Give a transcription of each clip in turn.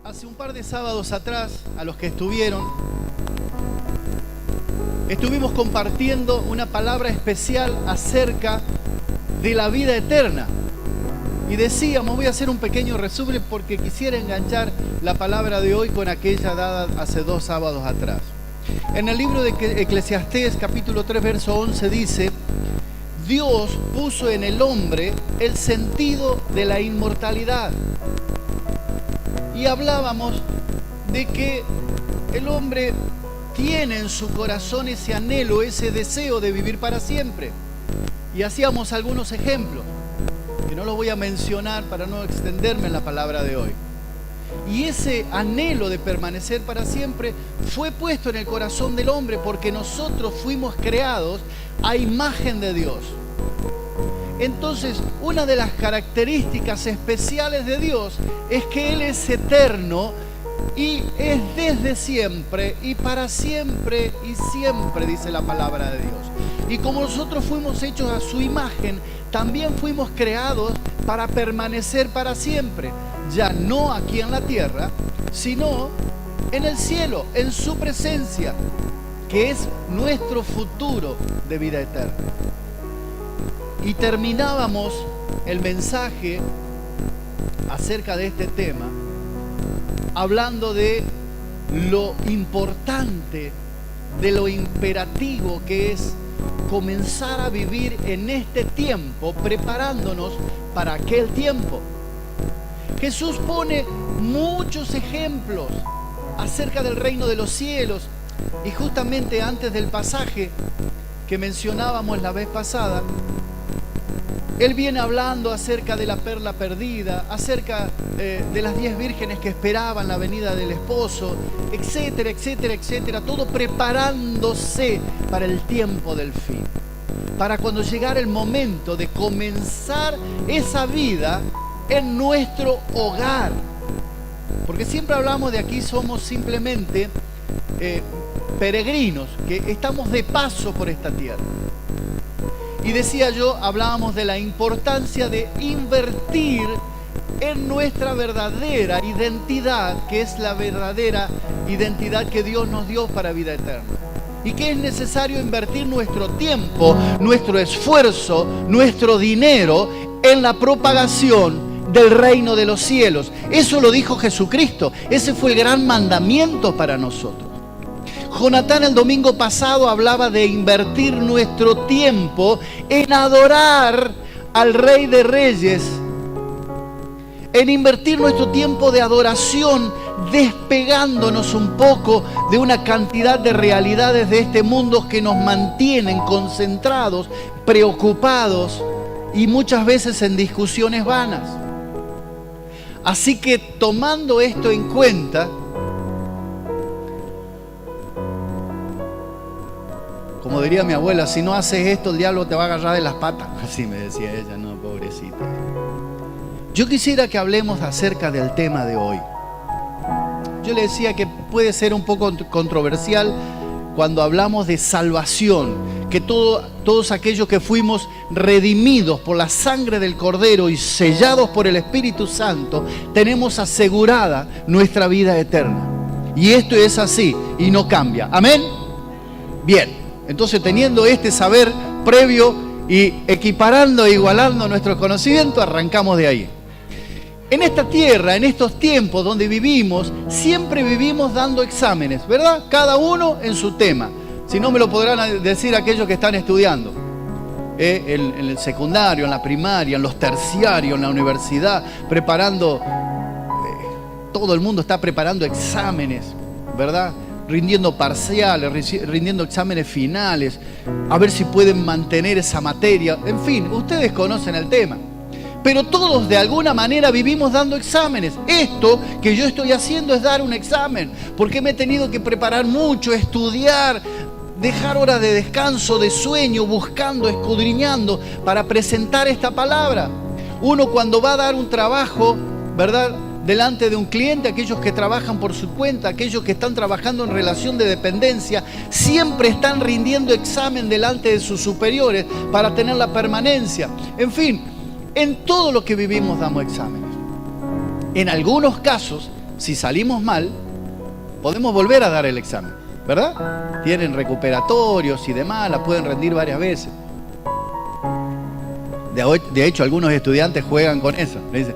Hace un par de sábados atrás, a los que estuvimos compartiendo una palabra especial acerca de la vida eterna. Y decíamos, voy a hacer un pequeño resumen porque quisiera enganchar la palabra de hoy con aquella dada hace 2 sábados atrás. En el libro de Eclesiastés, capítulo 3, verso 11, dice: Dios puso en el hombre el sentido de la inmortalidad. Y hablábamos de que el hombre tiene en su corazón ese anhelo, ese deseo de vivir para siempre. Y hacíamos algunos ejemplos, que no los voy a mencionar para no extenderme en la palabra de hoy. Y ese anhelo de permanecer para siempre fue puesto en el corazón del hombre porque nosotros fuimos creados a imagen de Dios. Entonces, una de las características especiales de Dios es que Él es eterno y es desde siempre y para siempre y siempre, dice la palabra de Dios. Y como nosotros fuimos hechos a su imagen, también fuimos creados para permanecer para siempre, ya no aquí en la tierra, sino en el cielo, en su presencia, que es nuestro futuro de vida eterna. Y terminábamos el mensaje acerca de este tema hablando de lo importante, de lo imperativo que es comenzar a vivir en este tiempo, preparándonos para aquel tiempo. Jesús pone muchos ejemplos acerca del reino de los cielos, y justamente antes del pasaje que mencionábamos la vez pasada, Él viene hablando acerca de la perla perdida, acerca de las 10 vírgenes que esperaban la venida del esposo, etcétera, etcétera, etcétera, todo preparándose para el tiempo del fin, para cuando llegara el momento de comenzar esa vida en nuestro hogar. Porque siempre hablamos de aquí somos simplemente peregrinos, que estamos de paso por esta tierra. Y decía yo, hablábamos de la importancia de invertir en nuestra verdadera identidad, que es la verdadera identidad que Dios nos dio para vida eterna. Y que es necesario invertir nuestro tiempo, nuestro esfuerzo, nuestro dinero en la propagación del reino de los cielos. Eso lo dijo Jesucristo. Ese fue el gran mandamiento para nosotros. Jonatán el domingo pasado hablaba de invertir nuestro tiempo en adorar al Rey de Reyes, en invertir nuestro tiempo de adoración, despegándonos un poco de una cantidad de realidades de este mundo que nos mantienen concentrados, preocupados y muchas veces en discusiones vanas. Así que tomando esto en cuenta, como diría mi abuela, si no haces esto, el diablo te va a agarrar de las patas. Así me decía ella, no, pobrecita. Yo quisiera que hablemos acerca del tema de hoy. Yo le decía que puede ser un poco controversial cuando hablamos de salvación, que todos aquellos que fuimos redimidos por la sangre del Cordero y sellados por el Espíritu Santo, tenemos asegurada nuestra vida eterna. Y esto es así y no cambia. ¿Amén? Bien. Entonces, teniendo este saber previo y equiparando e igualando nuestro conocimiento, arrancamos de ahí. En esta tierra, en estos tiempos donde vivimos, siempre vivimos dando exámenes, ¿verdad? Cada uno en su tema. Si no, me lo podrán decir aquellos que están estudiando. En el secundario, en la primaria, en los terciarios, en la universidad, preparando, todo el mundo está preparando exámenes, ¿verdad? Rindiendo parciales, rindiendo exámenes finales, a ver si pueden mantener esa materia. En fin, ustedes conocen el tema. Pero todos de alguna manera vivimos dando exámenes. Esto que yo estoy haciendo es dar un examen, porque me he tenido que preparar mucho, estudiar, dejar horas de descanso, de sueño, buscando, escudriñando para presentar esta palabra. Uno cuando va a dar un trabajo, ¿verdad?, delante de un cliente, aquellos que trabajan por su cuenta, aquellos que están trabajando en relación de dependencia, siempre están rindiendo examen delante de sus superiores para tener la permanencia. En fin, en todo lo que vivimos damos exámenes. En algunos casos si salimos mal, podemos volver a dar el examen, ¿verdad? Tienen recuperatorios y demás, la pueden rendir varias veces. De hecho, algunos estudiantes juegan con eso. Le dicen,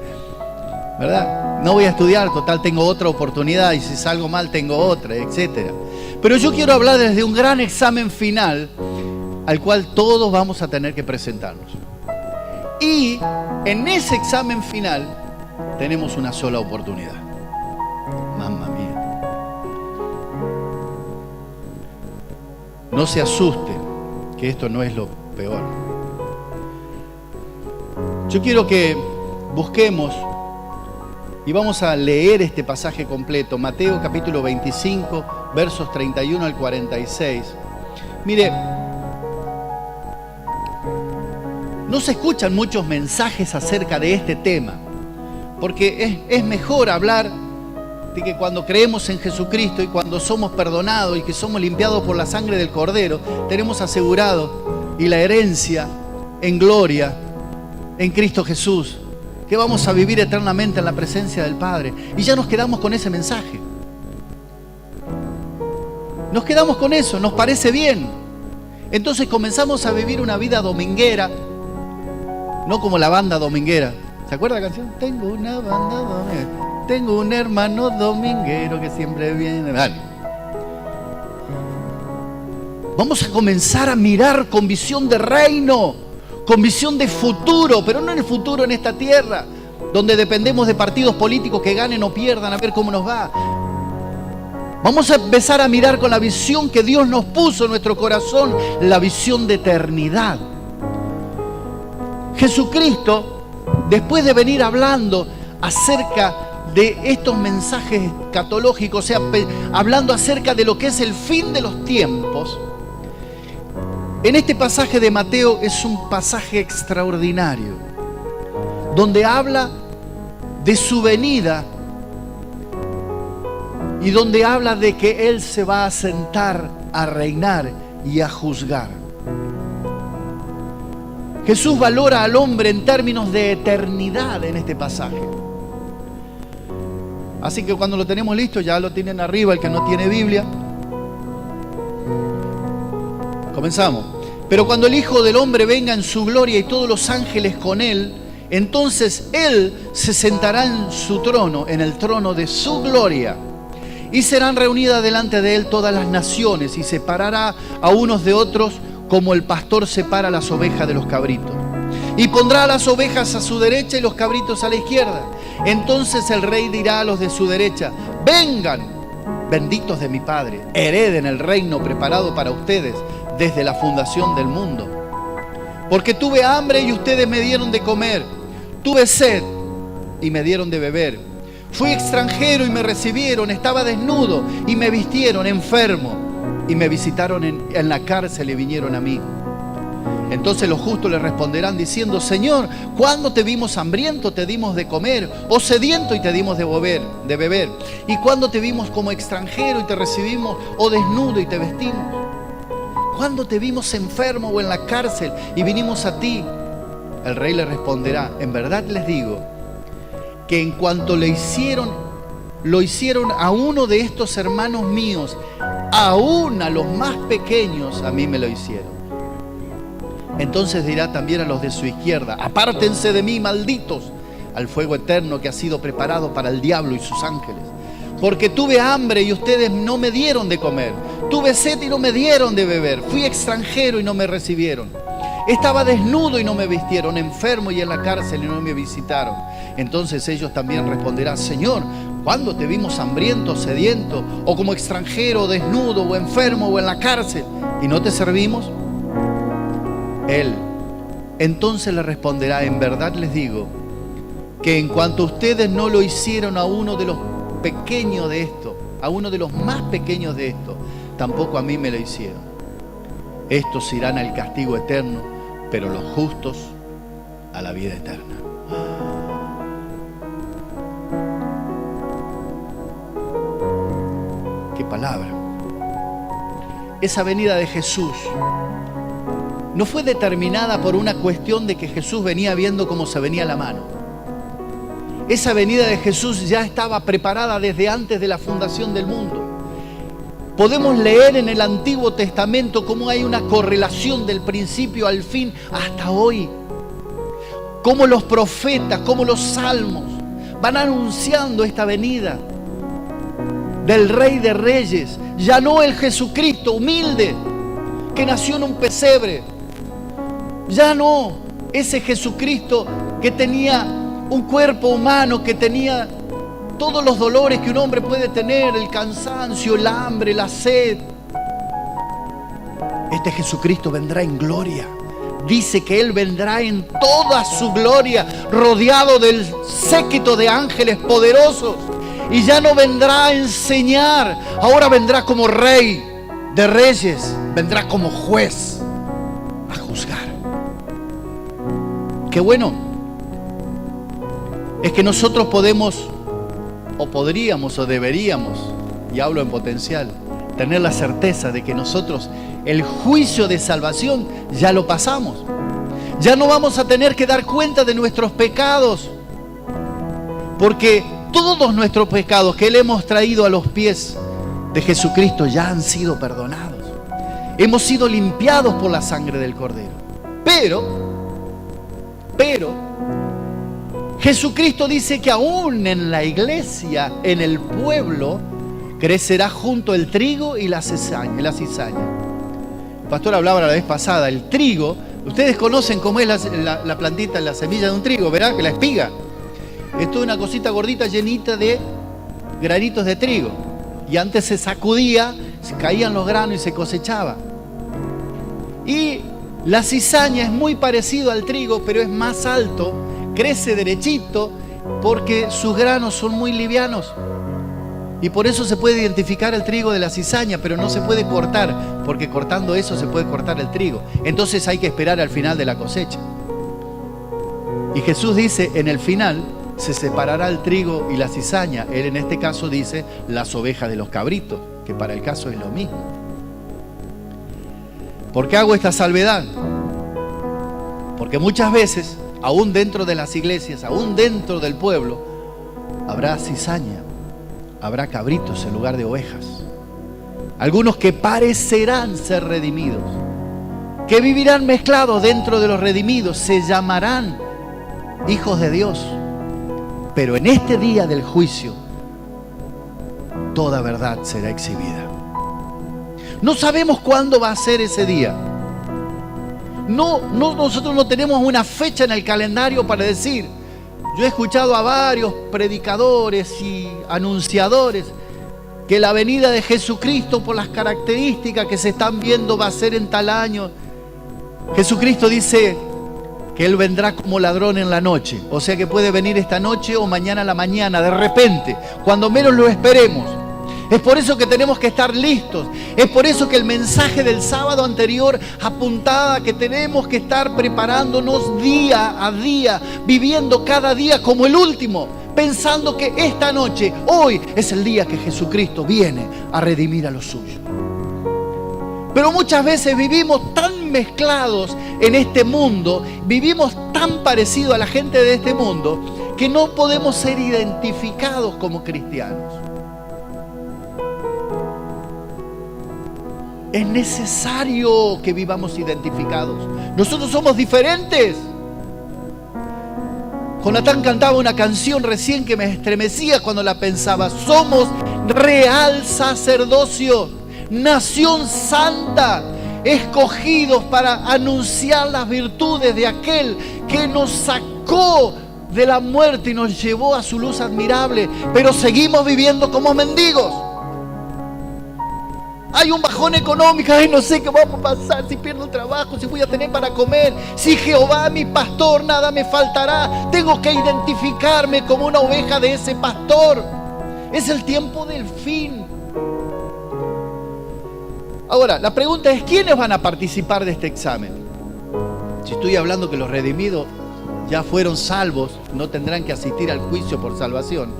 ¿verdad? No voy a estudiar, total, tengo otra oportunidad, y si salgo mal tengo otra, etc. Pero yo quiero hablar desde un gran examen final al cual todos vamos a tener que presentarnos. Y en ese examen final tenemos una sola oportunidad. Mamma mía. No se asusten, que esto no es lo peor. Yo quiero que busquemos y vamos a leer este pasaje completo, Mateo capítulo 25, versos 31 al 46. Mire, no se escuchan muchos mensajes acerca de este tema, porque es mejor hablar de que cuando creemos en Jesucristo y cuando somos perdonados y que somos limpiados por la sangre del Cordero, tenemos asegurado y la herencia en gloria en Cristo Jesús, que vamos a vivir eternamente en la presencia del Padre. Y ya nos quedamos con ese mensaje. Nos quedamos con eso, nos parece bien. Entonces comenzamos a vivir una vida dominguera, no como la banda dominguera. ¿Se acuerda la canción? Tengo una banda dominguera, tengo un hermano dominguero que siempre viene. Vale. Vamos a comenzar a mirar con visión de reino, con visión de futuro, pero no en el futuro en esta tierra, donde dependemos de partidos políticos que ganen o pierdan, a ver cómo nos va. Vamos a empezar a mirar con la visión que Dios nos puso en nuestro corazón, la visión de eternidad. Jesucristo, después de venir hablando acerca de estos mensajes escatológicos, o sea, hablando acerca de lo que es el fin de los tiempos, en este pasaje de Mateo es un pasaje extraordinario, donde habla de su venida y donde habla de que Él se va a sentar a reinar y a juzgar. Jesús valora al hombre en términos de eternidad en este pasaje. Así que cuando lo tenemos listo, ya lo tienen arriba el que no tiene Biblia. Comenzamos. Pero cuando el Hijo del Hombre venga en su gloria y todos los ángeles con Él, entonces Él se sentará en su trono, en el trono de su gloria. Y serán reunidas delante de Él todas las naciones y separará a unos de otros como el pastor separa las ovejas de los cabritos. Y pondrá a las ovejas a su derecha y los cabritos a la izquierda. Entonces el rey dirá a los de su derecha: vengan, benditos de mi Padre, hereden el reino preparado para ustedes desde la fundación del mundo. Porque tuve hambre y ustedes me dieron de comer, tuve sed y me dieron de beber, fui extranjero y me recibieron, estaba desnudo y me vistieron, enfermo y me visitaron en la cárcel y vinieron a mí. Entonces los justos le responderán diciendo: Señor, ¿cuándo te vimos hambriento, te dimos de comer, o sediento y te dimos de beber? ¿Y cuándo te vimos como extranjero y te recibimos, o desnudo y te vestimos? ¿Cuándo te vimos enfermo o en la cárcel y vinimos a ti? El rey le responderá: en verdad les digo que en cuanto lo hicieron a uno de estos hermanos míos, aún a los más pequeños, a mí me lo hicieron. Entonces dirá también a los de su izquierda: apártense de mí, malditos, al fuego eterno que ha sido preparado para el diablo y sus ángeles. Porque tuve hambre y ustedes no me dieron de comer, tuve sed y no me dieron de beber, fui extranjero y no me recibieron, estaba desnudo y no me vistieron, enfermo y en la cárcel y no me visitaron. Entonces ellos también responderán: Señor, ¿cuándo te vimos hambriento, sediento, o como extranjero, desnudo, o enfermo, o en la cárcel, y no te servimos? Él entonces le responderá: en verdad les digo que en cuanto ustedes no lo hicieron a uno de los pequeños de esto, a uno de los más pequeños de esto, tampoco a mí me lo hicieron. Estos irán al castigo eterno, pero los justos a la vida eterna. ¡Qué palabra! Esa venida de Jesús no fue determinada por una cuestión de que Jesús venía viendo cómo se venía la mano. esa venida de Jesús ya estaba preparada desde antes de la fundación del mundo. Podemos leer en el Antiguo Testamento cómo hay una correlación del principio al fin hasta hoy. Cómo los profetas, cómo los salmos van anunciando esta venida del Rey de Reyes. Ya no el Jesucristo humilde que nació en un pesebre. Ya no ese Jesucristo que tenía un cuerpo humano, que tenía todos los dolores que un hombre puede tener, el cansancio, el hambre, la sed. Este Jesucristo vendrá en gloria. Dice que Él vendrá en toda su gloria, rodeado del séquito de ángeles poderosos. Y ya no vendrá a enseñar, ahora vendrá como Rey de Reyes, vendrá como juez a juzgar. Qué bueno es que nosotros podemos, o podríamos, o deberíamos, y hablo en potencial, tener la certeza de que nosotros el juicio de salvación ya lo pasamos. Ya no vamos a tener que dar cuenta de nuestros pecados, porque todos nuestros pecados que le hemos traído a los pies de Jesucristo ya han sido perdonados. Hemos sido limpiados por la sangre del Cordero. Pero Jesucristo dice que aún en la iglesia, en el pueblo, crecerá junto el trigo y la cizaña. El pastor hablaba la vez pasada, el trigo, ustedes conocen cómo es la plantita, la semilla de un trigo, ¿verdad? Que la espiga. Esto es una cosita gordita llenita de granitos de trigo. Y antes se sacudía, se caían los granos y se cosechaba. Y la cizaña es muy parecido al trigo, pero es más alto, crece derechito, porque sus granos son muy livianos. Y por eso se puede identificar el trigo de la cizaña, pero no se puede cortar, porque cortando eso se puede cortar el trigo. Entonces hay que esperar al final de la cosecha. Y Jesús dice, en el final se separará el trigo y la cizaña. Él en este caso dice las ovejas de los cabritos, que para el caso es lo mismo. ¿Por qué hago esta salvedad? Porque muchas veces, aún dentro de las iglesias, aún dentro del pueblo, habrá cizaña, habrá cabritos en lugar de ovejas. Algunos que parecerán ser redimidos, que vivirán mezclados dentro de los redimidos, se llamarán hijos de Dios. Pero en este día del juicio, toda verdad será exhibida. No sabemos cuándo va a ser ese día. Nosotros no tenemos una fecha en el calendario para decir. Yo he escuchado a varios predicadores y anunciadores que la venida de Jesucristo, por las características que se están viendo, va a ser en tal año. Jesucristo dice que Él vendrá como ladrón en la noche. O sea que puede venir esta noche o mañana a la mañana, de repente, cuando menos lo esperemos. Es por eso que tenemos que estar listos. Es por eso que el mensaje del sábado anterior apuntaba que tenemos que estar preparándonos día a día, viviendo cada día como el último, pensando que esta noche, hoy, es el día que Jesucristo viene a redimir a los suyos. Pero muchas veces vivimos tan mezclados en este mundo, vivimos tan parecido a la gente de este mundo, que no podemos ser identificados como cristianos. Es necesario que vivamos identificados. Nosotros somos diferentes. Jonatán cantaba una canción recién que me estremecía cuando la pensaba. Somos real sacerdocio, nación santa, escogidos para anunciar las virtudes de aquel que nos sacó de la muerte y nos llevó a su luz admirable. Pero seguimos viviendo como mendigos. Hay un bajón económico, ay, no sé qué va a pasar, si pierdo el trabajo, si voy a tener para comer, si Jehová mi pastor, nada me faltará. Tengo que identificarme como una oveja de ese pastor. Es el tiempo del fin. Ahora, la pregunta es, ¿quiénes van a participar de este examen? Si estoy hablando que los redimidos ya fueron salvos, no tendrán que asistir al juicio por salvación.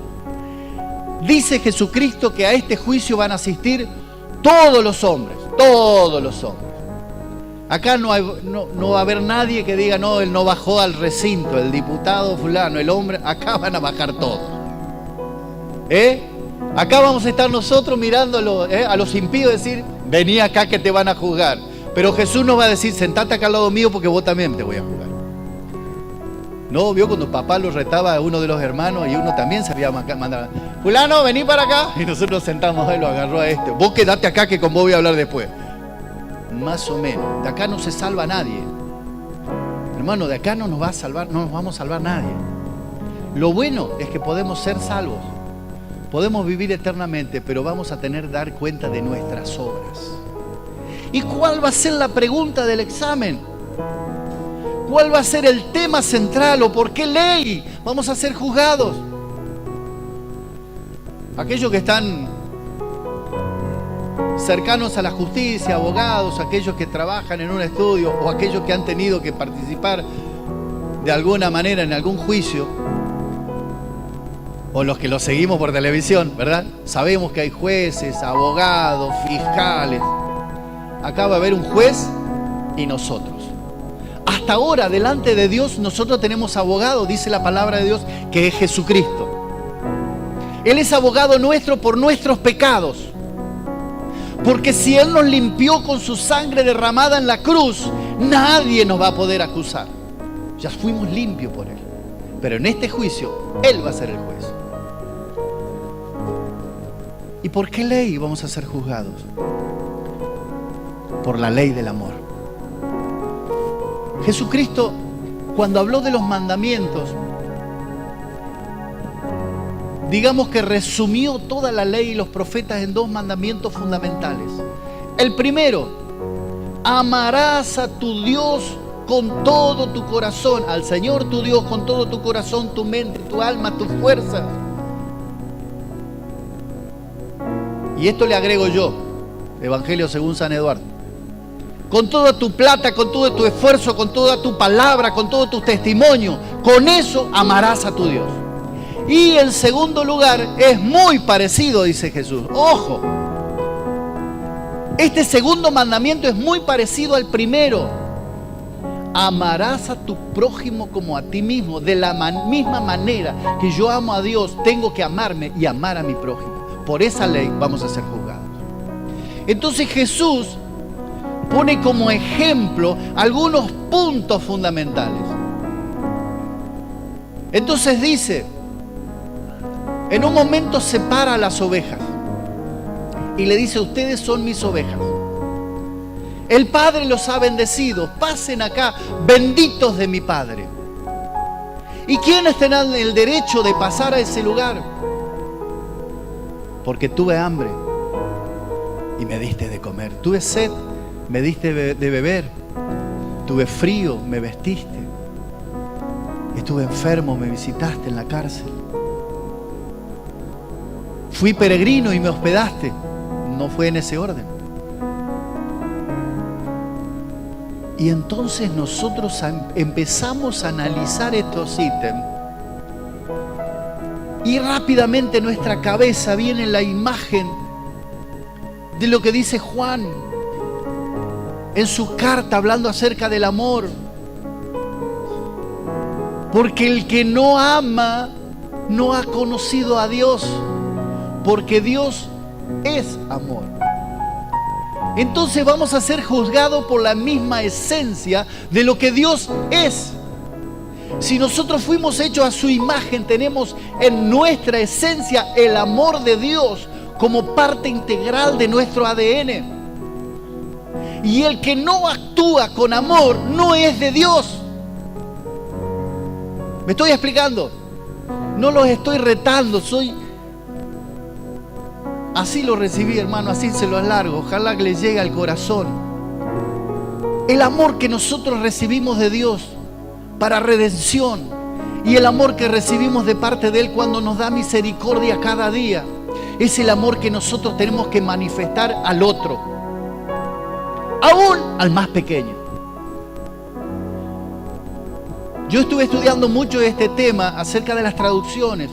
Dice Jesucristo que a este juicio van a asistir todos los hombres, todos los hombres. Acá no va a haber nadie que diga, no, él no bajó al recinto, el diputado fulano, el hombre. Acá van a bajar todos. Acá vamos a estar nosotros mirándolo a los impíos, decir, vení acá que te van a juzgar. Pero Jesús nos va a decir, sentate acá al lado mío porque vos también te voy a juzgar. ¿No vio cuando papá lo retaba a uno de los hermanos y uno también se había mandado? Fulano, vení para acá. Y nosotros nos sentamos, lo agarró a este. Vos quedate acá que con vos voy a hablar después. Más o menos. De acá no se salva nadie. Hermano, de acá no nos va a salvar, no nos vamos a salvar nadie. Lo bueno es que podemos ser salvos. Podemos vivir eternamente, pero vamos a tener que dar cuenta de nuestras obras. ¿Y cuál va a ser la pregunta del examen? ¿Cuál va a ser el tema central o por qué ley vamos a ser juzgados? Aquellos que están cercanos a la justicia, abogados, aquellos que trabajan en un estudio o aquellos que han tenido que participar de alguna manera en algún juicio, o los que lo seguimos por televisión, ¿verdad? Sabemos que hay jueces, abogados, fiscales. Acá va a haber un juez y nosotros. Hasta ahora, delante de Dios, nosotros tenemos abogado, dice la palabra de Dios, que es Jesucristo. Él es abogado nuestro por nuestros pecados. Porque si Él nos limpió con su sangre derramada en la cruz, nadie nos va a poder acusar. Ya fuimos limpios por Él. Pero en este juicio, Él va a ser el juez. ¿Y por qué ley vamos a ser juzgados? Por la ley del amor. Jesucristo, cuando habló de los mandamientos, digamos que resumió toda la ley y los profetas en dos mandamientos fundamentales. El primero, amarás a tu Dios con todo tu corazón, al Señor tu Dios con todo tu corazón, tu mente, tu alma, tu fuerza. Y esto le agrego yo, Evangelio según San Eduardo. Con toda tu plata, con todo tu esfuerzo, con toda tu palabra, con todo tu testimonio, con eso amarás a tu Dios. Y en segundo lugar, es muy parecido, dice Jesús. Ojo, este segundo mandamiento es muy parecido al primero. Amarás a tu prójimo como a ti mismo. De la misma manera que yo amo a Dios, tengo que amarme y amar a mi prójimo. Por esa ley vamos a ser juzgados. Entonces Jesús pone como ejemplo algunos puntos fundamentales. Entonces dice, en un momento separa a las ovejas y le dice, ustedes son mis ovejas. El Padre los ha bendecido, pasen acá, benditos de mi Padre. ¿Y quiénes tendrán el derecho de pasar a ese lugar? Porque tuve hambre y me diste de comer, tuve sed, me diste de beber, tuve frío, me vestiste, estuve enfermo, me visitaste en la cárcel, fui peregrino y me hospedaste. No fue en ese orden. Y entonces nosotros empezamos a analizar estos ítems y rápidamente en nuestra cabeza viene la imagen de lo que dice Juan en su carta hablando acerca del amor. Porque el que no ama no ha conocido a Dios, porque Dios es amor. Entonces vamos a ser juzgados por la misma esencia de lo que Dios es. Si nosotros fuimos hechos a su imagen, tenemos en nuestra esencia el amor de Dios como parte integral de nuestro ADN. Y el que no actúa con amor no es de Dios. ¿Me estoy explicando? No los estoy retando, así lo recibí, hermano, así se lo largo. Ojalá que les llegue al corazón. El amor que nosotros recibimos de Dios para redención y el amor que recibimos de parte de Él cuando nos da misericordia cada día es el amor que nosotros tenemos que manifestar al otro, aún al más pequeño. Yo estuve estudiando mucho este tema acerca de las traducciones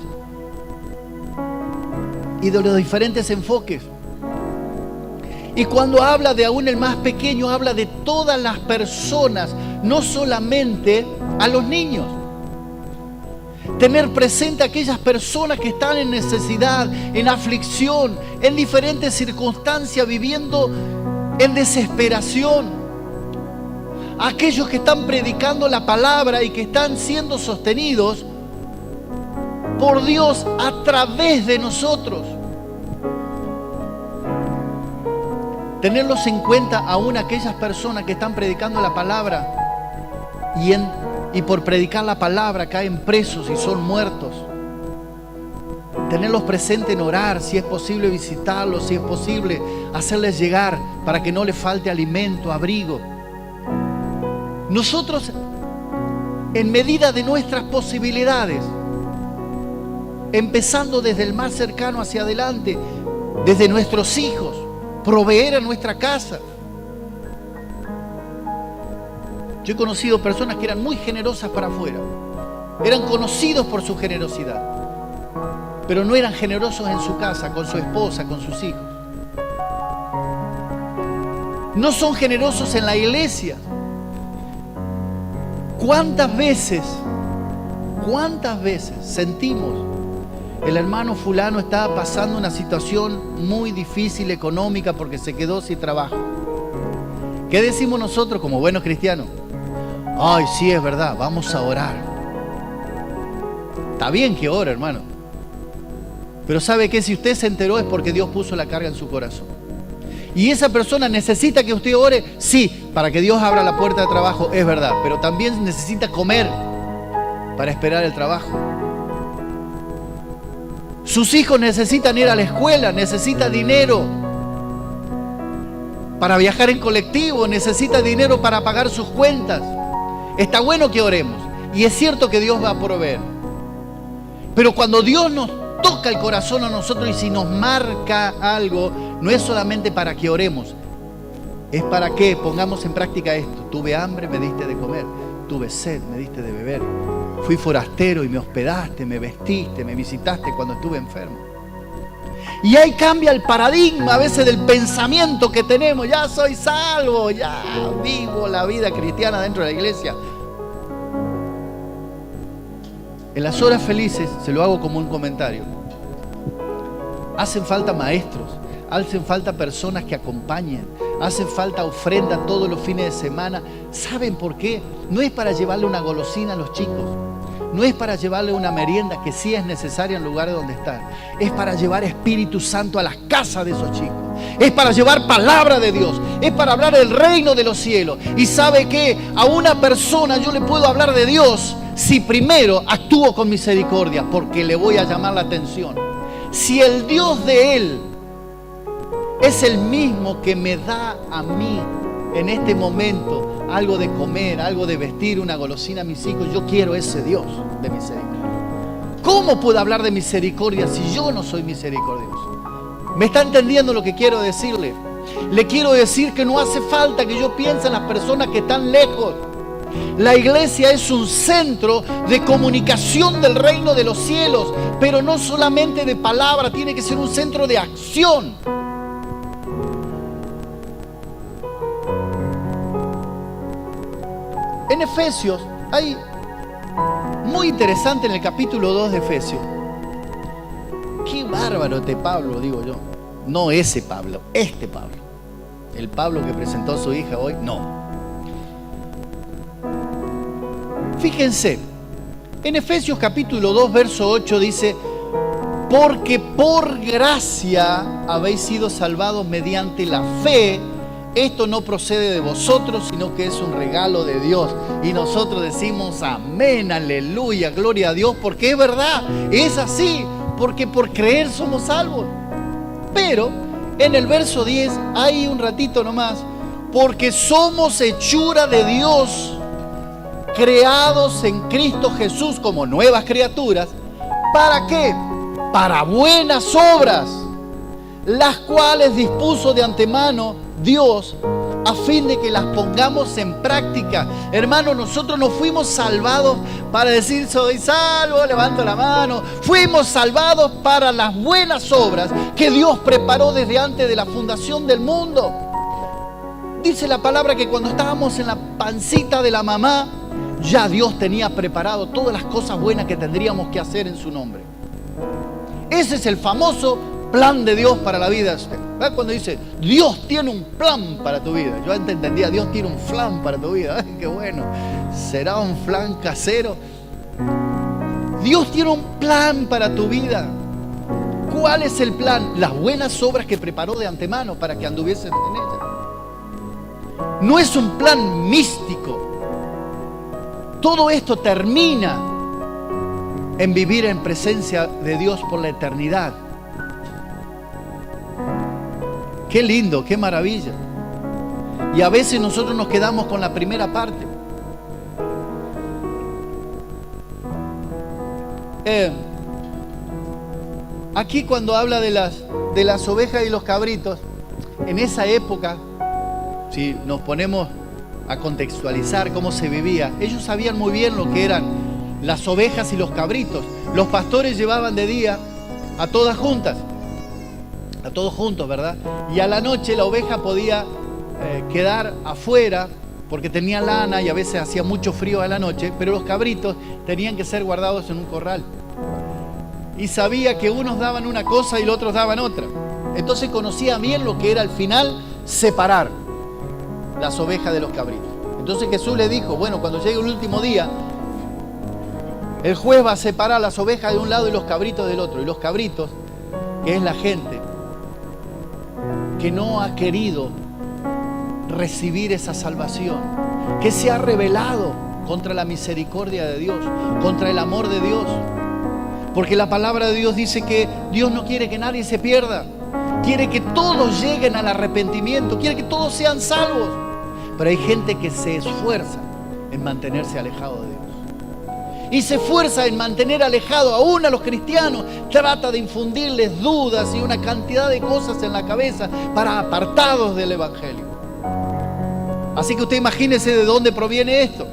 y de los diferentes enfoques. Y cuando habla de aún el más pequeño, habla de todas las personas, no solamente a los niños. Tener presente a aquellas personas que están en necesidad, en aflicción, en diferentes circunstancias, viviendo en desesperación. Aquellos que están predicando la palabra y que están siendo sostenidos por Dios a través de nosotros. Tenerlos en cuenta aún aquellas personas que están predicando la palabra y por predicar la palabra caen presos y son muertos. Tenerlos presentes en orar, si es posible visitarlos, si es posible hacerles llegar para que no les falte alimento, abrigo. Nosotros, en medida de nuestras posibilidades, empezando desde el más cercano hacia adelante, desde nuestros hijos, proveer a nuestra casa. Yo he conocido personas que eran muy generosas para afuera, eran conocidos por su generosidad, pero no eran generosos en su casa, con su esposa, con sus hijos. No son generosos en la iglesia. ¿Cuántas veces sentimos el hermano fulano estaba pasando una situación muy difícil económica porque se quedó sin trabajo? ¿Qué decimos nosotros como buenos cristianos? Ay, sí, es verdad, vamos a orar. Está bien que ore, hermano. Pero ¿sabe qué? Si usted se enteró es porque Dios puso la carga en su corazón. Y esa persona necesita que usted ore, sí, para que Dios abra la puerta de trabajo, es verdad. Pero también necesita comer para esperar el trabajo. Sus hijos necesitan ir a la escuela, necesita dinero para viajar en colectivo, necesita dinero para pagar sus cuentas. Está bueno que oremos y es cierto que Dios va a proveer. Pero cuando Dios nos toca el corazón a nosotros y si nos marca algo, no es solamente para que oremos, es para que pongamos en práctica esto. Tuve hambre, me diste de comer. Tuve sed, me diste de beber. Fui forastero y me hospedaste, me vestiste, me visitaste cuando estuve enfermo. Y ahí cambia el paradigma a veces del pensamiento que tenemos. Ya soy salvo, ya vivo la vida cristiana dentro de la iglesia. En las horas felices, se lo hago como un comentario, hacen falta maestros, hacen falta personas que acompañen, hacen falta ofrenda todos los fines de semana. ¿Saben por qué? No es para llevarle una golosina a los chicos, no es para llevarle una merienda que sí es necesaria en lugares donde están, es para llevar Espíritu Santo a las casas de esos chicos, es para llevar palabra de Dios, es para hablar del reino de los cielos. Y sabe que a una persona yo le puedo hablar de Dios si primero actúo con misericordia, porque le voy a llamar la atención. Si el Dios de él es el mismo que me da a mí en este momento algo de comer, algo de vestir, una golosina a mis hijos, yo quiero ese Dios de misericordia. ¿Cómo puedo hablar de misericordia si yo no soy misericordioso? ¿Me está entendiendo lo que quiero decirle? Le quiero decir que no hace falta que yo piense en las personas que están lejos. La iglesia es un centro de comunicación del reino de los cielos, pero no solamente de palabra, tiene que ser un centro de acción. En Efesios hay muy interesante en el capítulo 2 de Efesios. Qué bárbaro este Pablo, digo yo. No ese Pablo, este Pablo. El Pablo que presentó a su hija hoy, no. Fíjense, en Efesios capítulo 2, verso 8 dice: porque por gracia habéis sido salvados mediante la fe. Esto no procede de vosotros, sino que es un regalo de Dios. Y nosotros decimos amén, aleluya, gloria a Dios, porque es verdad, es así, porque por creer somos salvos. Pero en el verso 10, hay un ratito nomás, porque somos hechura de Dios, creados en Cristo Jesús como nuevas criaturas. ¿Para qué? Para buenas obras, las cuales dispuso de antemano Dios a fin de que las pongamos en práctica. Hermano, nosotros no fuimos salvados para decir soy salvo, levanto la mano. Fuimos salvados para las buenas obras que Dios preparó desde antes de la fundación del mundo. Dice la palabra que cuando estábamos en la pancita de la mamá, ya Dios tenía preparado todas las cosas buenas que tendríamos que hacer en su nombre. Ese es el famoso plan de Dios para la vida. ¿Ves? Cuando dice, Dios tiene un plan para tu vida. Yo antes entendía, Dios tiene un flan para tu vida. ¡Ay, qué bueno! ¿Será un flan casero? Dios tiene un plan para tu vida. ¿Cuál es el plan? Las buenas obras que preparó de antemano para que anduvieses en ella. No es un plan místico. Todo esto termina en vivir en presencia de Dios por la eternidad. Qué lindo, qué maravilla. Y a veces nosotros nos quedamos con la primera parte. Aquí cuando habla de las ovejas y los cabritos, en esa época, si nos ponemos a contextualizar cómo se vivía, ellos sabían muy bien lo que eran las ovejas y los cabritos. Los pastores llevaban de día a todas juntas, a todos juntos, ¿verdad? Y a la noche la oveja podía quedar afuera porque tenía lana y a veces hacía mucho frío a la noche, pero los cabritos tenían que ser guardados en un corral. Y sabía que unos daban una cosa y los otros daban otra. Entonces conocía bien lo que era al final separar las ovejas de los cabritos. Entonces Jesús le dijo, bueno, cuando llegue el último día, el juez va a separar las ovejas de un lado y los cabritos del otro. Y los cabritos, que es la gente que no ha querido recibir esa salvación, que se ha rebelado contra la misericordia de Dios, contra el amor de Dios. Porque la palabra de Dios dice que Dios no quiere que nadie se pierda. Quiere que todos lleguen al arrepentimiento, quiere que todos sean salvos. Pero hay gente que se esfuerza en mantenerse alejado de Dios. Y se esfuerza en mantener alejado aún a los cristianos. Trata de infundirles dudas y una cantidad de cosas en la cabeza para apartados del Evangelio. Así que usted imagínese de dónde proviene esto.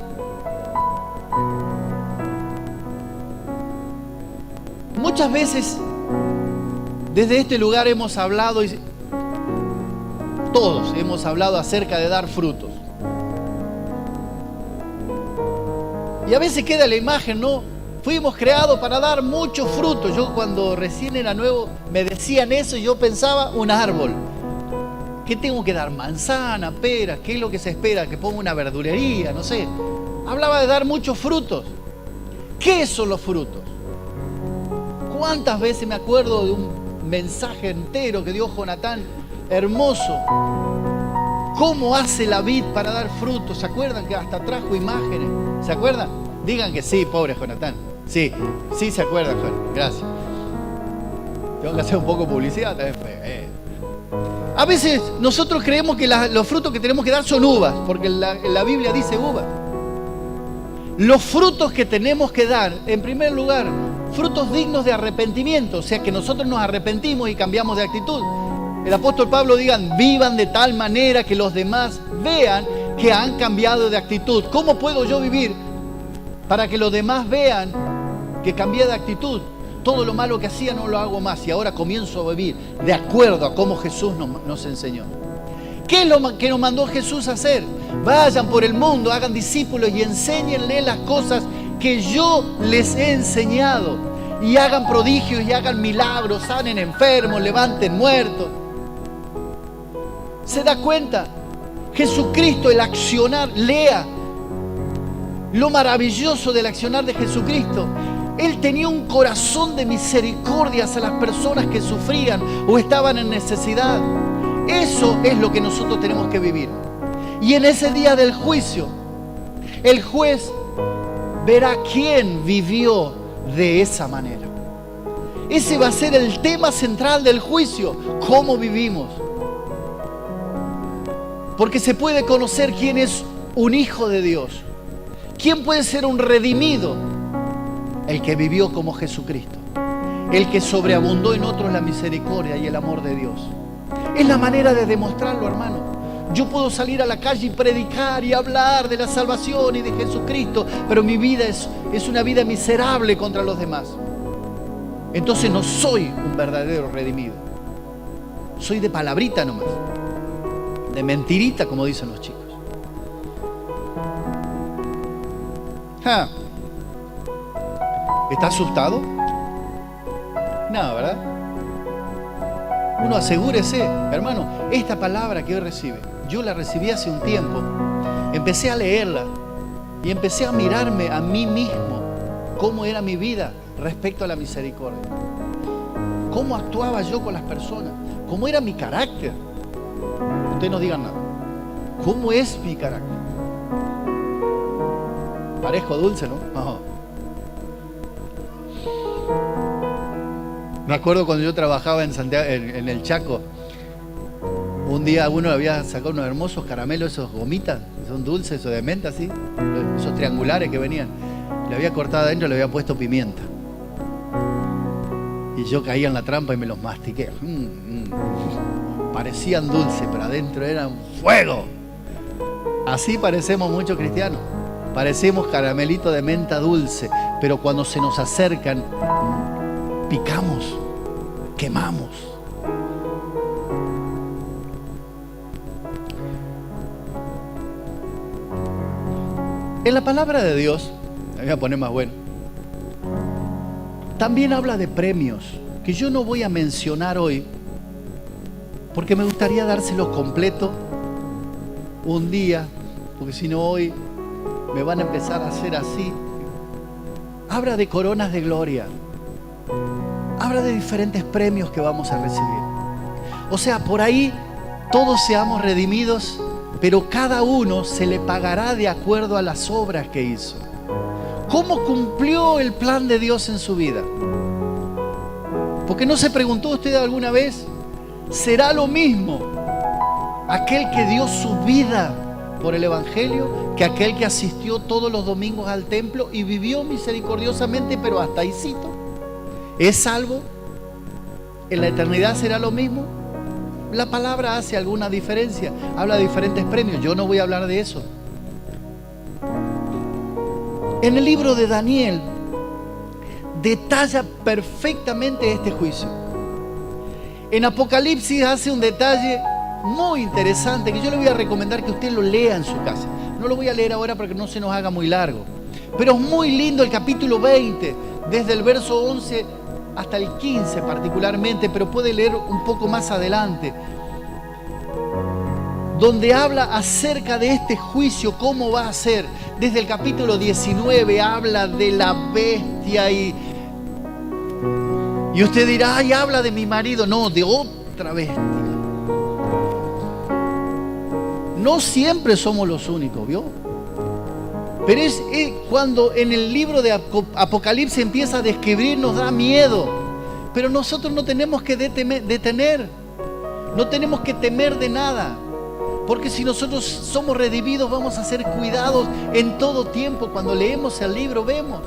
Muchas veces desde este lugar hemos hablado, y todos hemos hablado acerca de dar frutos. Y a veces queda la imagen, ¿no? Fuimos creados para dar muchos frutos. Yo cuando recién era nuevo me decían eso y yo pensaba un árbol. ¿Qué tengo que dar? Manzana, peras, ¿qué es lo que se espera? Que ponga una verdulería, no sé. Hablaba de dar muchos frutos. ¿Qué son los frutos? ¿Cuántas veces me acuerdo de un mensaje entero que dio Jonatán? Hermoso. ¿Cómo hace la vid para dar frutos? ¿Se acuerdan que hasta trajo imágenes? ¿Se acuerdan? Digan que sí, pobre Jonatán. Sí, sí se acuerdan, Juan. Gracias. Tengo que hacer un poco de publicidad también. A veces nosotros creemos que los frutos que tenemos que dar son uvas, porque la Biblia dice uvas. Los frutos que tenemos que dar, en primer lugar, frutos dignos de arrepentimiento, o sea que nosotros nos arrepentimos y cambiamos de actitud. El apóstol Pablo digan, vivan de tal manera que los demás vean que han cambiado de actitud. ¿Cómo puedo yo vivir para que los demás vean que cambié de actitud? Todo lo malo que hacía no lo hago más y ahora comienzo a vivir de acuerdo a cómo Jesús nos enseñó. ¿Qué es lo que nos mandó Jesús a hacer? Vayan por el mundo, hagan discípulos y enséñenle las cosas que yo les he enseñado. Y hagan prodigios y hagan milagros, sanen enfermos, levanten muertos. ¿Se da cuenta? Jesucristo, el accionar, lea lo maravilloso del accionar de Jesucristo. Él tenía un corazón de misericordia hacia las personas que sufrían o estaban en necesidad. Eso es lo que nosotros tenemos que vivir. Y en ese día del juicio, el juez verá quién vivió de esa manera. Ese va a ser el tema central del juicio, cómo vivimos. Porque se puede conocer quién es un hijo de Dios. ¿Quién puede ser un redimido? El que vivió como Jesucristo. El que sobreabundó en otros la misericordia y el amor de Dios. Es la manera de demostrarlo, hermano. Yo puedo salir a la calle y predicar y hablar de la salvación y de Jesucristo, pero mi vida es una vida miserable contra los demás. Entonces no soy un verdadero redimido. Soy de palabrita nomás, de mentirita, como dicen los chicos. ¿Está asustado? No, ¿verdad? Uno asegúrese, hermano, esta palabra que hoy recibe, yo la recibí hace un tiempo. Empecé a leerla y empecé a mirarme a mí mismo, cómo era mi vida respecto a la misericordia. Cómo actuaba yo con las personas, cómo era mi carácter. Ustedes no digan nada. ¿Cómo es mi carácter? Parezco dulce, ¿no? No. Me acuerdo cuando yo trabajaba en Santiago, en el Chaco. Un día uno había sacado unos hermosos caramelos, esos gomitas, que son dulces o de menta, así, esos triangulares que venían. Le había cortado adentro y le había puesto pimienta. Y yo caía en la trampa y me los mastiqué. Parecían dulces, pero adentro eran fuego. Así parecemos muchos cristianos. Parecemos caramelitos de menta dulce, pero cuando se nos acercan, picamos, quemamos. En la palabra de Dios, me voy a poner más bueno, también habla de premios, que yo no voy a mencionar hoy, porque me gustaría dárselos completo un día, porque si no hoy me van a empezar a hacer así. Habla de coronas de gloria, habla de diferentes premios que vamos a recibir. O sea, por ahí todos seamos redimidos, pero cada uno se le pagará de acuerdo a las obras que hizo. ¿Cómo cumplió el plan de Dios en su vida? Porque ¿no se preguntó usted alguna vez? ¿Será lo mismo aquel que dio su vida por el Evangelio que aquel que asistió todos los domingos al templo y vivió misericordiosamente, pero hasta ahícito? ¿Es salvo? ¿En la eternidad será lo mismo? La palabra hace alguna diferencia, habla de diferentes premios. Yo no voy a hablar de eso. En el libro de Daniel detalla perfectamente este juicio. En Apocalipsis hace un detalle muy interesante que yo le voy a recomendar que usted lo lea en su casa. No lo voy a leer ahora para que no se nos haga muy largo, pero es muy lindo el capítulo 20, desde el verso 11 hasta el 15 particularmente, pero puede leer un poco más adelante, donde habla acerca de este juicio, cómo va a ser. Desde el capítulo 19 habla de la bestia y usted dirá, ay, habla de mi marido. No, de otra bestia. No siempre somos los únicos, ¿vio? Pero es cuando en el libro de Apocalipsis empieza a describir, nos da miedo. Pero nosotros no tenemos que detener, no tenemos que temer de nada. Porque si nosotros somos redimidos, vamos a ser cuidados en todo tiempo. Cuando leemos el libro, vemos.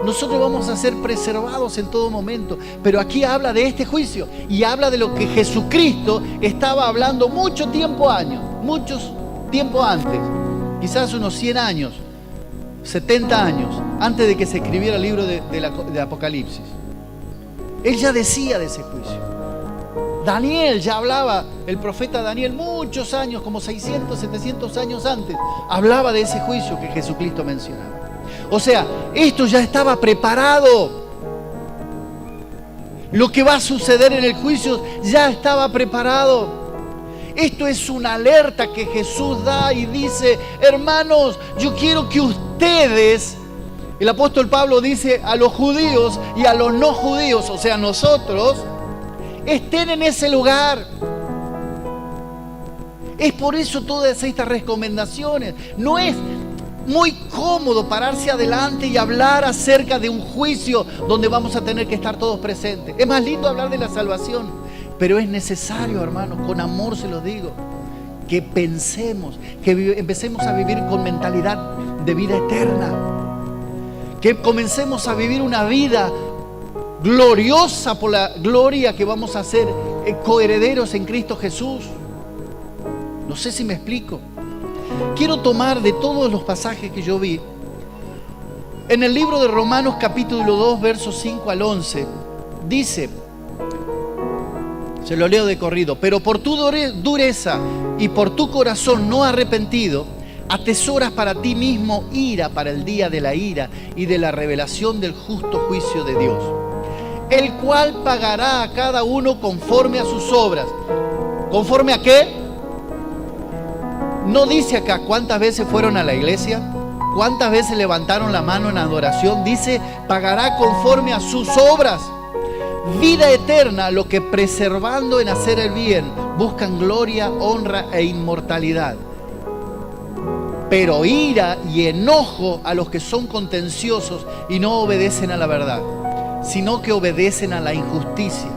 Nosotros vamos a ser preservados en todo momento. Pero aquí habla de este juicio y habla de lo que Jesucristo estaba hablando mucho tiempo antes, quizás unos 100 años, 70 años, antes de que se escribiera el libro de Apocalipsis. Él ya decía de ese juicio. Daniel ya hablaba, el profeta Daniel, muchos años, como 600, 700 años antes, hablaba de ese juicio que Jesucristo mencionaba. O sea, esto ya estaba preparado. Lo que va a suceder en el juicio ya estaba preparado. Esto es una alerta que Jesús da y dice, hermanos, yo quiero que ustedes, el apóstol Pablo dice a los judíos y a los no judíos, o sea, nosotros, estén en ese lugar. Es por eso todas estas recomendaciones. No es muy cómodo pararse adelante y hablar acerca de un juicio donde vamos a tener que estar todos presentes. Es más lindo hablar de la salvación, pero es necesario, hermanos, con amor se los digo, que pensemos, que empecemos a vivir con mentalidad de vida eterna, que comencemos a vivir una vida gloriosa por la gloria que vamos a ser coherederos en Cristo Jesús. No sé si me explico. Quiero tomar de todos los pasajes que yo vi. En el libro de Romanos capítulo 2, versos 5 al 11, dice, se lo leo de corrido: pero por tu dureza y por tu corazón no arrepentido, atesoras para ti mismo ira para el día de la ira y de la revelación del justo juicio de Dios, el cual pagará a cada uno conforme a sus obras. ¿Conforme a qué? No dice acá cuántas veces fueron a la iglesia, cuántas veces levantaron la mano en adoración. Dice, pagará conforme a sus obras. Vida eterna, lo que preservando en hacer el bien, buscan gloria, honra e inmortalidad. Pero ira y enojo a los que son contenciosos y no obedecen a la verdad, sino que obedecen a la injusticia.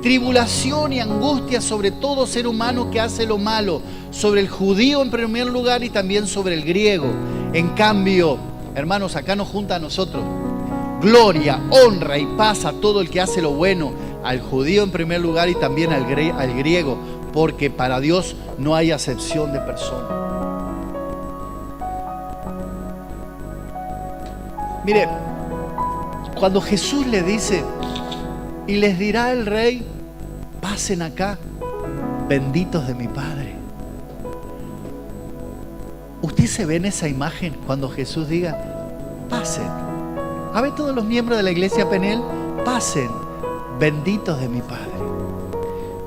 Tribulación y angustia sobre todo ser humano que hace lo malo, sobre el judío en primer lugar y también sobre el griego. En cambio, hermanos, acá nos junta a nosotros gloria, honra y paz a todo el que hace lo bueno, al judío en primer lugar y también al griego, porque para Dios no hay acepción de persona. Mire, cuando Jesús le dice, y les dirá el rey, pasen acá, benditos de mi Padre. ¿Usted se ve en esa imagen cuando Jesús diga, pasen? A ver, todos los miembros de la iglesia Penel, pasen, benditos de mi Padre.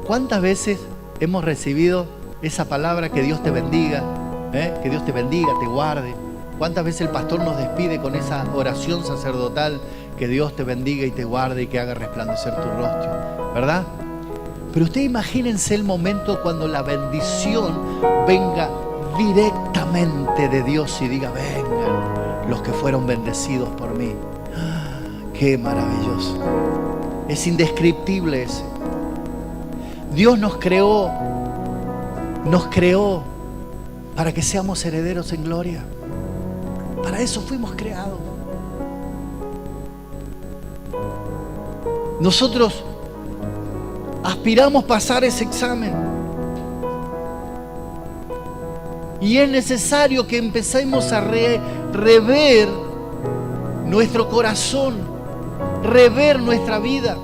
¿Cuántas veces hemos recibido esa palabra, que Dios te bendiga, que Dios te bendiga, te guarde? ¿Cuántas veces el pastor nos despide con esa oración sacerdotal, que Dios te bendiga y te guarde y que haga resplandecer tu rostro? ¿Verdad? Pero usted imagínense el momento cuando la bendición venga directamente de Dios y diga, vengan los que fueron bendecidos por mí. ¡Qué maravilloso! Es indescriptible ese. Dios nos creó para que seamos herederos en gloria. Para eso fuimos creados. Nosotros aspiramos pasar ese examen. Y es necesario que empecemos a rever nuestro corazón, rever nuestra vida.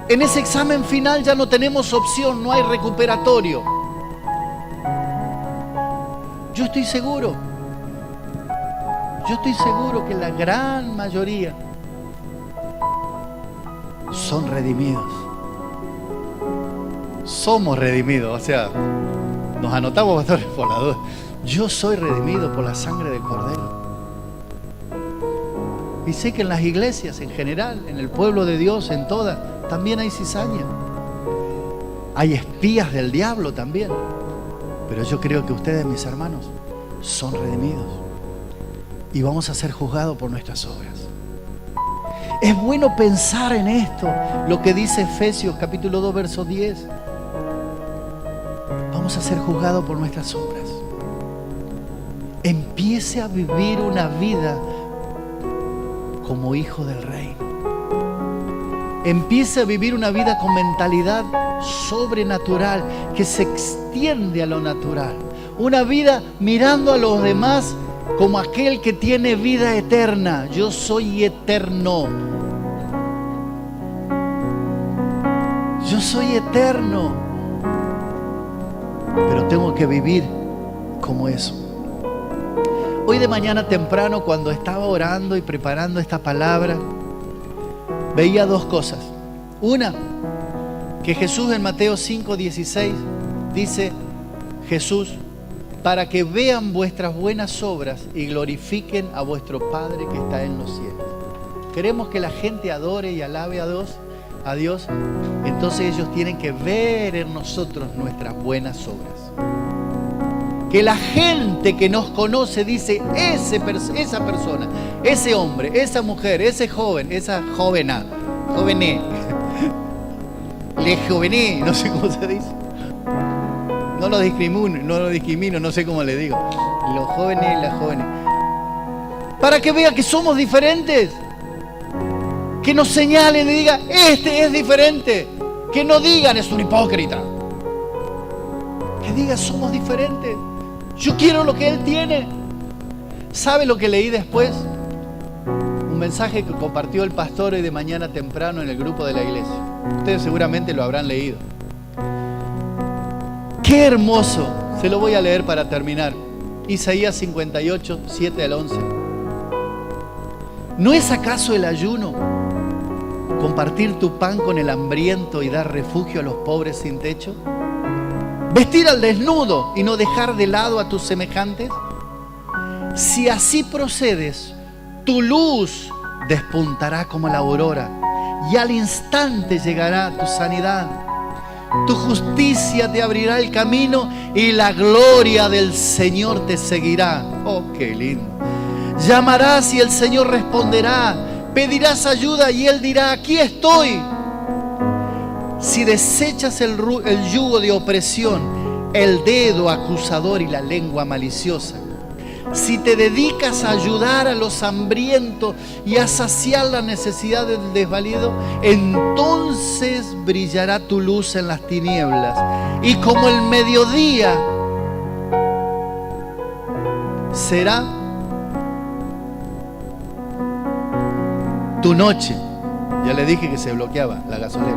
En ese examen final ya no tenemos opción, no hay recuperatorio. Yo estoy seguro que la gran mayoría son redimidos. Somos redimidos, o sea, nos anotamos, pastores, por la duda. Yo soy redimido por la sangre del Cordero. Y sé que en las iglesias en general, en el pueblo de Dios, en todas, también hay cizaña. Hay espías del diablo también. Pero yo creo que ustedes, mis hermanos, son redimidos. Y vamos a ser juzgados por nuestras obras. Es bueno pensar en esto, lo que dice Efesios capítulo 2, verso 10. Vamos a ser juzgados por nuestras obras. Empiece a vivir una vida como hijo del reino. Empiece a vivir una vida con mentalidad sobrenatural, que se extiende a lo natural. Una vida mirando a los demás como aquel que tiene vida eterna. Yo soy eterno. Yo soy eterno. Pero tengo que vivir como eso. Hoy de mañana temprano, cuando estaba orando y preparando esta palabra, veía dos cosas. Una, que Jesús en Mateo 5:16 dice, Jesús, para que vean vuestras buenas obras y glorifiquen a vuestro Padre que está en los cielos. Queremos que la gente adore y alabe a Dios, entonces ellos tienen que ver en nosotros nuestras buenas obras. Que la gente que nos conoce dice, esa persona, ese hombre, esa mujer, ese joven, esa jovené, le jovené, no sé cómo se dice. No lo discrimino, no sé cómo le digo. Los jóvenes y las jóvenes. Para que vea que somos diferentes. Que nos señalen y digan, este es diferente. Que no digan, es un hipócrita. Que diga, somos diferentes. Yo quiero lo que Él tiene. ¿Sabe lo que leí después? Un mensaje que compartió el pastor hoy de mañana temprano en el grupo de la iglesia. Ustedes seguramente lo habrán leído. ¡Qué hermoso! Se lo voy a leer para terminar. Isaías 58, 7 al 11. ¿No es acaso el ayuno compartir tu pan con el hambriento y dar refugio a los pobres sin techo? ¿Vestir al desnudo y no dejar de lado a tus semejantes? Si así procedes, tu luz despuntará como la aurora y al instante llegará tu sanidad. Tu justicia te abrirá el camino y la gloria del Señor te seguirá. Oh, qué lindo. Llamarás y el Señor responderá. Pedirás ayuda y Él dirá, aquí estoy. Si desechas el yugo de opresión, el dedo acusador y la lengua maliciosa, si te dedicas a ayudar a los hambrientos y a saciar la necesidad del desvalido, entonces brillará tu luz en las tinieblas y como el mediodía será tu noche. Ya le dije que se bloqueaba la gasolina.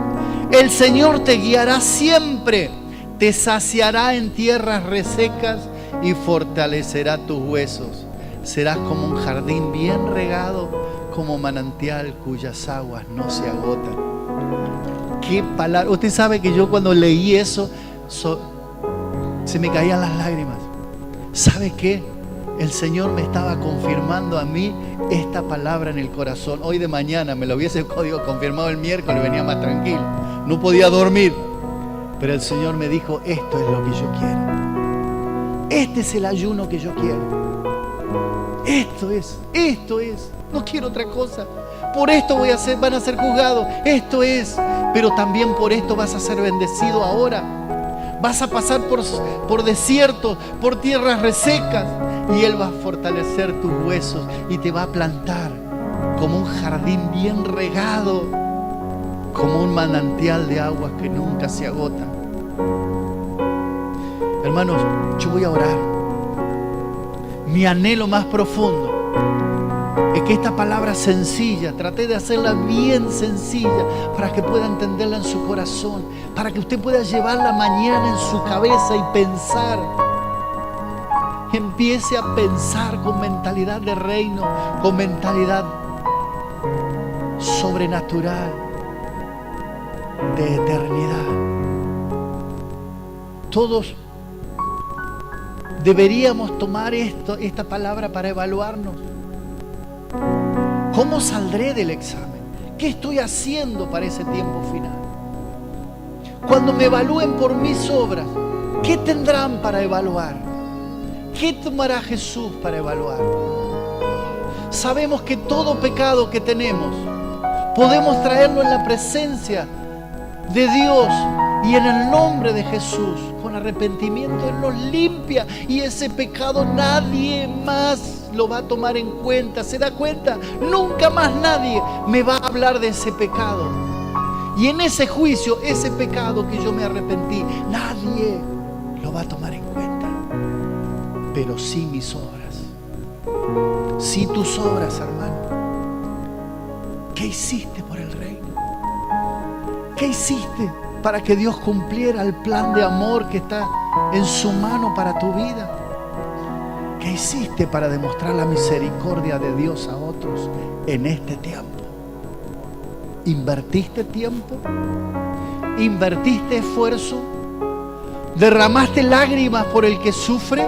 El Señor te guiará siempre, te saciará en tierras resecas y fortalecerá tus huesos. Serás como un jardín bien regado, como manantial cuyas aguas no se agotan. Qué palabra. Usted sabe que yo cuando leí eso se me caían las lágrimas. ¿Sabe qué? El Señor me estaba confirmando a mí esta palabra en el corazón. Hoy de mañana me lo hubiese confirmado el miércoles, venía más tranquilo. No podía dormir. Pero el Señor me dijo, esto es lo que yo quiero. Este es el ayuno que yo quiero. Esto es. No quiero otra cosa. Por esto van a ser juzgados. Esto es. Pero también por esto vas a ser bendecido ahora. Vas a pasar por desiertos, por tierras resecas. Y Él va a fortalecer tus huesos y te va a plantar como un jardín bien regado, como un manantial de aguas que nunca se agotan. Hermanos, yo voy a orar. Mi anhelo más profundo es que esta palabra sencilla, traté de hacerla bien sencilla para que pueda entenderla en su corazón, para que usted pueda llevarla mañana en su cabeza y pensar. Empiece a pensar con mentalidad de reino, con mentalidad sobrenatural, de eternidad. Todos deberíamos tomar esta palabra para evaluarnos. ¿Cómo saldré del examen? ¿Qué estoy haciendo para ese tiempo final? Cuando me evalúen por mis obras, ¿qué tendrán para evaluar? ¿Qué tomará Jesús para evaluar? Sabemos que todo pecado que tenemos podemos traerlo en la presencia de Dios y en el nombre de Jesús. Con arrepentimiento Él nos limpia y ese pecado nadie más lo va a tomar en cuenta. ¿Se da cuenta? Nunca más nadie me va a hablar de ese pecado. Y en ese juicio, ese pecado que yo me arrepentí, nadie lo va a tomar en cuenta. Pero sí mis obras, sí tus obras, hermano. ¿Qué hiciste por el reino? ¿Qué hiciste para que Dios cumpliera el plan de amor que está en su mano para tu vida? ¿Qué hiciste para demostrar la misericordia de Dios a otros en este tiempo? ¿Invertiste tiempo? ¿Invertiste esfuerzo? ¿Derramaste lágrimas por el que sufre?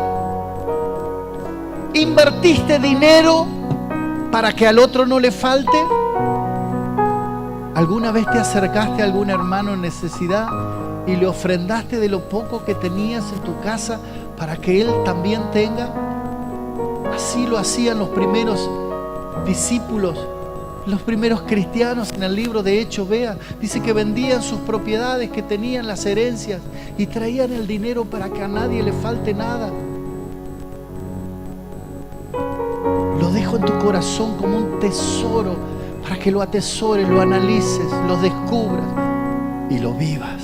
¿Invertiste dinero para que al otro no le falte? ¿Alguna vez te acercaste a algún hermano en necesidad y le ofrendaste de lo poco que tenías en tu casa para que él también tenga? Así lo hacían los primeros discípulos, los primeros cristianos. En el libro de Hechos, vea, dice que vendían sus propiedades, que tenían las herencias y traían el dinero para que a nadie le falte nada. Lo dejo en tu corazón como un tesoro para que lo atesores, lo analices, lo descubras y lo vivas.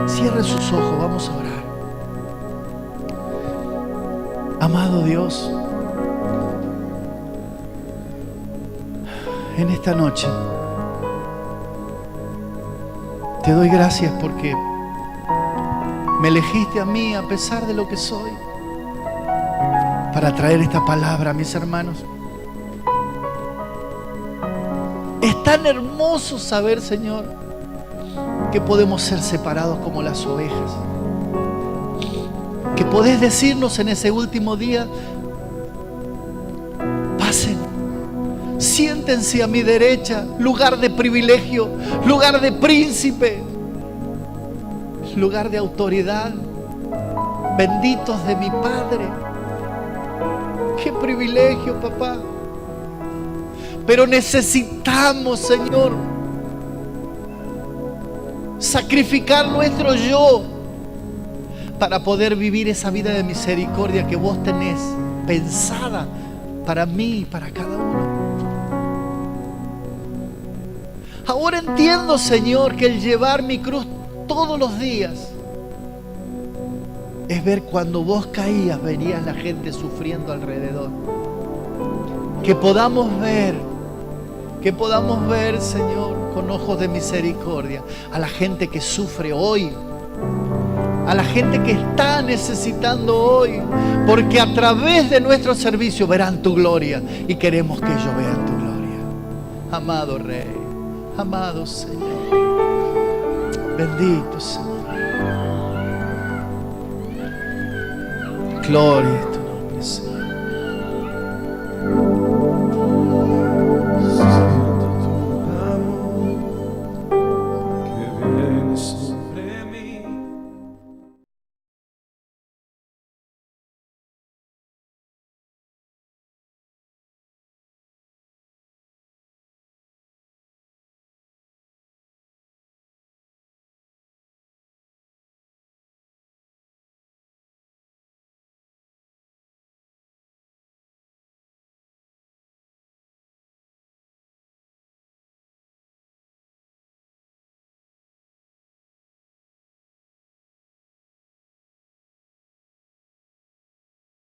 Cierre sus ojos, vamos a orar. Amado Dios, en esta noche te doy gracias porque me elegiste a mí a pesar de lo que soy para traer esta palabra a mis hermanos. Es tan hermoso saber, Señor, que podemos ser separados como las ovejas, que podés decirnos en ese último día: pasen, siéntense a mi derecha, lugar de privilegio, lugar de príncipe, lugar de autoridad, benditos de mi Padre. Qué privilegio, papá. Pero necesitamos, Señor, sacrificar nuestro yo para poder vivir esa vida de misericordia que vos tenés pensada para mí y para cada uno. Ahora entiendo, Señor, que el llevar mi cruz todos los días es ver cuando vos caías, venías la gente sufriendo alrededor. Que podamos ver, Señor, con ojos de misericordia a la gente que sufre hoy, a la gente que está necesitando hoy, porque a través de nuestro servicio verán tu gloria y queremos que ellos vean tu gloria. Amado Rey, amado Señor, bendito Señor, gloria a tu nombre, Señor.